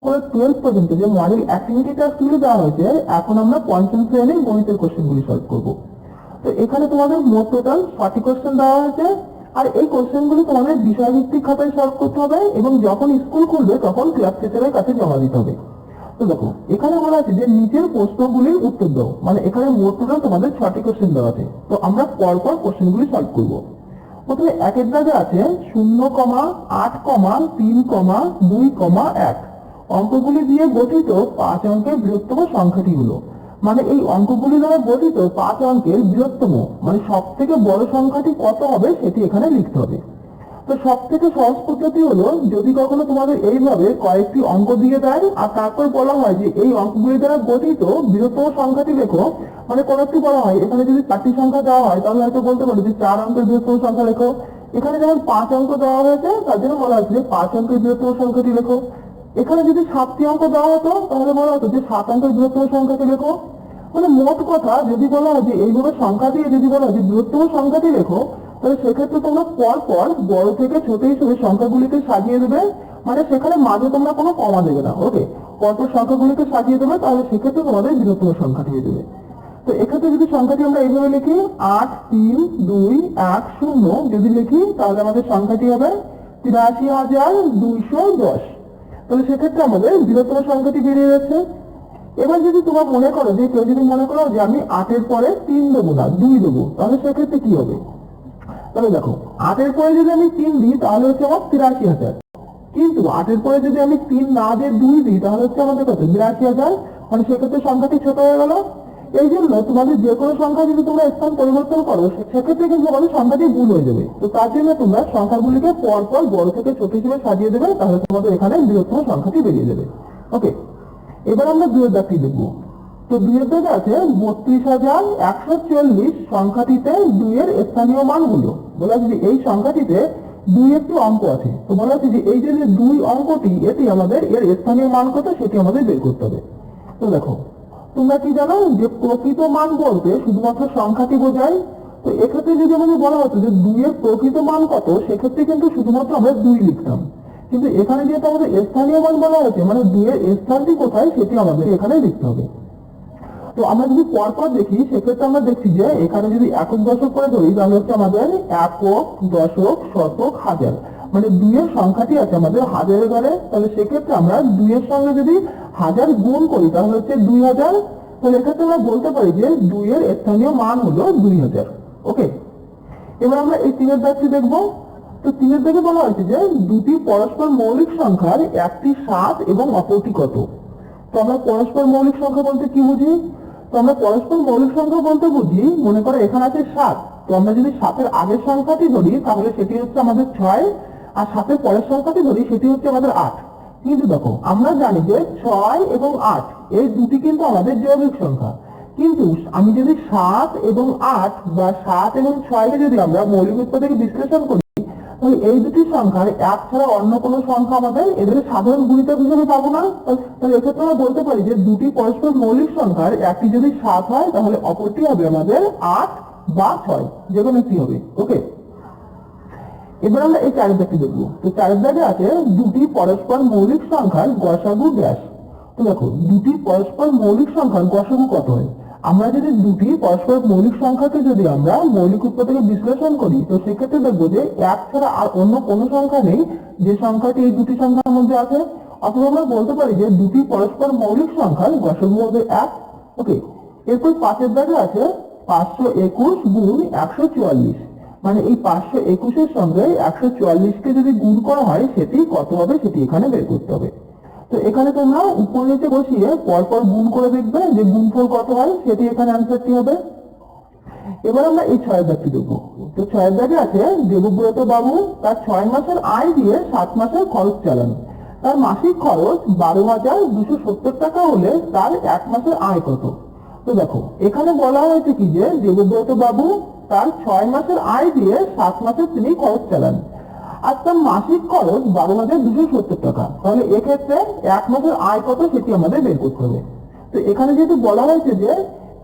করে 12 পর্যন্ত যে মডেল অ্যাক্টিভিটি টাস্কগুলো দেওয়া হয়েছে, এখন আমরা পঞ্চম শ্রেণীর গণিতের কোশ্চেনগুলি সলভ করব। তো এখানে তোমাদের মোট টোটাল 40 কোশ্চেন দেওয়া হয়েছে, আর এই কোশ্চেনগুলি তোমাদের বিষয়ভিত্তিক খাতায় সলভ করতে হবে এবং যখন স্কুল খুলবে তখন ক্লাস টিচারের কাছে জমা দিতে হবে। তো দেখো এখানে বলা আছে যে নিচের প্রশ্নগুলির উত্তর দাও, মানে এখানে মোট টোটাল তোমাদের 6টি কোশ্চেন দেওয়া আছে। তো আমরা পরপর কোশ্চেনগুলি সলভ করব। প্রথমে একের দাগে আছে 0,8,3,2,1 অঙ্কগুলি দিয়ে গঠিত 5 অঙ্কের বৃহত্তম সংখ্যাটি হলো। মানে এই অঙ্কগুলি দ্বারা গঠিত 5 অঙ্কের বৃহত্তম মানে সব থেকে বড় সংখ্যাটি কত হবে সেটি এখানে লিখতে হবে। তো সব থেকে সহজ পদ্ধতি হলো, যদি কখনো তোমাদের এইভাবে কয়েকটি অঙ্ক দিয়ে দেয় আর তারপর বলা হয় যে এই অঙ্কগুলি দ্বারা গঠিত বৃহত্তম সংখ্যাটি লেখো, মানে কোনো একটি বলা হয় এখানে যদি 4টি সংখ্যা দেওয়া হয় তাহলে হয়তো বলতে পারো যে 4 অঙ্কের বৃহত্তম সংখ্যা লেখো। এখানে যেমন 5 অঙ্ক দেওয়া হয়েছে তার জন্য বলা হচ্ছে যে 5 অঙ্কের বৃহত্তম সংখ্যাটি লেখো। এখানে যদি 7টি অঙ্ক দেওয়া হতো তাহলে বলা হতো যে 7 অঙ্কের বৃহত্তম সংখ্যাটি লেখো। মানে মোট কথা যদি বলা হয় যে এইভাবে সংখ্যা দিয়ে যদি বলা হয় যে বৃহত্তম সংখ্যাটি লেখো, তাহলে সেক্ষেত্রে তোমরা পর পর বড় থেকে ছোট হিসেবে সংখ্যাগুলিকে সাজিয়ে দেবে, মানে সেখানে মাঝে তোমরা কোনো কমা দেবে না। ওকে, পরপর সংখ্যাগুলিকে সাজিয়ে দেবে, তাহলে সেক্ষেত্রে তোমাদের বৃহত্তম সংখ্যাটি হয়ে যাবে। তো এক্ষেত্রে যদি সংখ্যাটি আমরা এইভাবে লিখি 8,3,2,1,0 যদি লিখি তাহলে আমাদের সংখ্যাটি হবে 83,210। তাহলে সেক্ষেত্রে আমাদের বৃহত্তম সংখ্যাটি বেরিয়ে যাচ্ছে। এবার যদি তোমরা মনে করো যে কেউ যদি মনে করো যে আমি 8-এর পরে 3 দেবো না 2 দেবো, তাহলে সেক্ষেত্রে কি হবে? তাহলে দেখো 8-এর পরে যদি আমি 3 দিই তাহলে হচ্ছে আমার 83,000, কিন্তু 8-এর পরে যদি আমি 3 না দিয়ে 2 দিই তাহলে হচ্ছে আমাদের কত 82,000, মানে সেক্ষেত্রে সংখ্যাটি ছোট হয়ে গেল। এই জন্য তোমাদের যে কোনো সংখ্যা যদি তোমরা স্থান পরিবর্তন করো সেক্ষেত্রে কিন্তু আমাদের সংখ্যাটি ভুল হয়ে যাবে। তো তার জন্য তোমরা সংখ্যাগুলিকে পরপর বড় থেকে ছোট হিসেবে সাজিয়ে দেবে, তাহলে তোমাদের এখানে বৃহত্তম সংখ্যাটি বেরিয়ে যাবে। ওকে, এবার আমরা 2-এর দাগটি দেখবো। তো 2-এর দাগে আছে 32,140 সংখ্যাটিতে 2-এর স্থানীয় মানগুলো। বলা আছে যে এই সংখ্যাটিতে 2 একটি অঙ্ক আছে। তো বলা আছে যে এই যে 2 অঙ্কটি এটি আমাদের এর স্থানীয় মান কত সেটি আমাদের বের করতে হবে। তো দেখো তোমরা কি জানো যে প্রকৃত মান বলতে শুধুমাত্র সংখ্যাটি বোঝায়। তো এক্ষেত্রে যদি আমাদের বলা হতো যে 2 এর প্রকৃত মান কত, সেক্ষেত্রে কিন্তু শুধুমাত্র আমরা 2 লিখতাম, কিন্তু এখানে যেহেতু আমাদের স্থানীয় মান বলা হয়েছে মানে 2 এর স্থানটি কোথায় সেটি আমাদের এখানে লিখতে হবে। তো আমরা যদি পরপর দেখি সেক্ষেত্রে আমরা দেখছি যে এখানে যদি একক দশক করে ধরি তাহলে হচ্ছে আমাদের একক, দশক, শতক, হাজার, মানে 2 এর সংখ্যাটি আছে আমাদের হাজারের ঘরে। তাহলে সেক্ষেত্রে আমরা 2 এর সঙ্গে যদি 1000 গুণ করি তাহলে হচ্ছে 2000। তাহলে এক্ষেত্রে আমরা বলতে পারি যে 2 এর স্থানীয় মান হলো 2000। ওকে, এবার আমরা এই 3-এর দাগটি দেখবো। তো 3-এর দাগে বলা হয়েছে যে দুটি পরস্পর মৌলিক সংখ্যার একটি 7 এবং অপরটি কত। তো আমরা পরস্পর মৌলিক সংখ্যা বলতে কি বুঝি? তো আমরা পরস্পর মৌলিক সংখ্যা বলতে বুঝি, মনে করো এখানে আছে 7, তো আমরা যদি 7-এর আগের সংখ্যাটি ধরি তাহলে সেটি হচ্ছে আমাদের 6, আর 7-এর পরের সংখ্যাটি ধরি সেটি হচ্ছে আমাদের 8। কিন্তু দেখো আমরা জানি যে 6 এবং 8 এই দুটি কিন্তু আমাদের যৌগিক সংখ্যা, কিন্তু আমি যদি 7 এবং 8 বা 7 এবং 6 কে যদি আমরা মৌলিক উৎপাদ থেকে বিশ্লেষণ করি, তাহলে এই দুটি সংখ্যার এক ছাড়া অন্য কোনো সংখ্যা আমাদের এদের সাধারণ গুণিতক হিসেবে পাবো না। তাহলে এক্ষেত্রে আমরা বলতে পারি যে দুটি পরস্পর মৌলিক সংখ্যার একটি যদি 7 হয় তাহলে অপরটি হবে আমাদের 8 বা 6, যে কোনো একটি হবে। ওকে, এবার আমরা এই 4-এর দাগটি দেখবো। তো 4-এর দাগে আছে দুটি পরস্পর মৌলিক সংখ্যার গসাগু ড্যাশ। তো দেখো দুটি পরস্পর মৌলিক সংখ্যার গসাগু কত হয়? আমরা যদি দুটি পরস্পর মৌলিক সংখ্যাকে যদি আমরা মৌলিক উৎপাদ থেকে বিশ্লেষণ করি তো সেক্ষেত্রে দেখবো যে 1 ছাড়া আর অন্য কোনো সংখ্যা নেই যে সংখ্যাটি এই দুটি সংখ্যার মধ্যে আছে। অথবা আমরা বলতে পারি যে দুটি পরস্পর মৌলিক সংখ্যার গসাগু হবে 1। ওকে, এরপর 5-এর দাগে আছে 521 গুণ 144, মানে এই 521-এর সঙ্গে 144-কে যদি গুণ করা হয় সেটি কত হবে সেটি এখানে বের করতে হবে। তো এখানে তোমরা উপর নিচে বসিয়ে পরপর গুণ করে দেখবে যে গুণফল কত হয়, সেটি এখানে অ্যান্সারটি হবে। এবার আমরা এই 6-এর দাগটি দেখবো। তো 6-এর দাগে আছে দেবব্রত বাবু তার 6 মাসের আয় দিয়ে 7 মাসের খরচ চালান। তার মাসিক খরচ 12,270 টাকা হলে তার 1 মাসের আয় কত? তো দেখো এখানে বলা হয়েছে কি যে দেবব্রত বাবু তার 6 মাসের আয় দিয়ে 7 মাসে তিনি খরচ চালান, আর তার মাসিক খরচ 12,270 টাকা। তাহলে এক্ষেত্রে 1 মাসের আয় কত সেটি আমাদের বের করতে হবে। তো এখানে যেহেতু বলা হয়েছে যে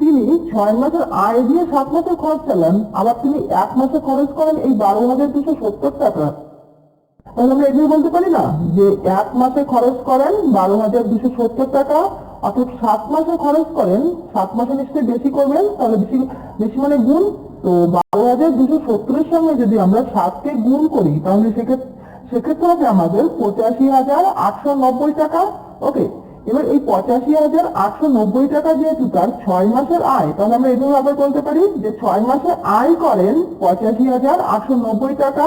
তিনি 6 মাসের আয় দিয়ে 7 মাসের খরচ চালান, আবার তিনি 1 মাসে খরচ করেন এই 12,270 টাকা, তাহলে আমরা এভাবে বলতে পারি না যে এক মাসে খরচ করেন 12,270 টাকা, অর্থাৎ 7 মাসে খরচ করেন, 7 মাসে নিশ্চয়ই বেশি করবেন, তাহলে বেশি বেশি মানে গুণ। তো 12,270 এর সঙ্গে যদি আমরা 7কে গুণ করি তাহলে সেক্ষেত্রে হবে আমাদের 85,890 টাকা। ওকে, এবার এই 85,890 টাকা যেহেতু তার 6 মাসের আয়, তাহলে আমরা এভাবে আবার বলতে পারি যে 6 মাসে আয় করেন 85,890 টাকা,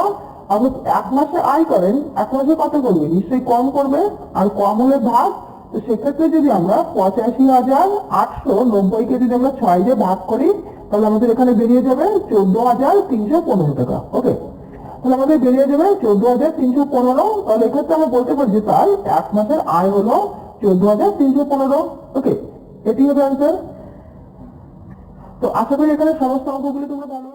অর্থাৎ 1 মাসে আয় করেন, 1 মাসে কত করবে, নিশ্চয়ই কম করবে, আর কম হলে ভাগ। তো সেক্ষেত্রে যদি আমরা 85,890 কে যদি আমরা 6 দিয়ে ভাগ করি তাহলে আমাদের এখানে বেরিয়ে যাবে 14,315 টাকা। ওকে, তাহলে আমাদের বেরিয়ে যাবে 14,315। তাহলে এক্ষেত্রে আমরা বলতে পারি যে তার 1 মাসের আয় হলো 14,315। ওকে, এটি হবে অ্যান্সার। তো আশা করি এখানে সমস্ত অঙ্কগুলি তোমরা ভালো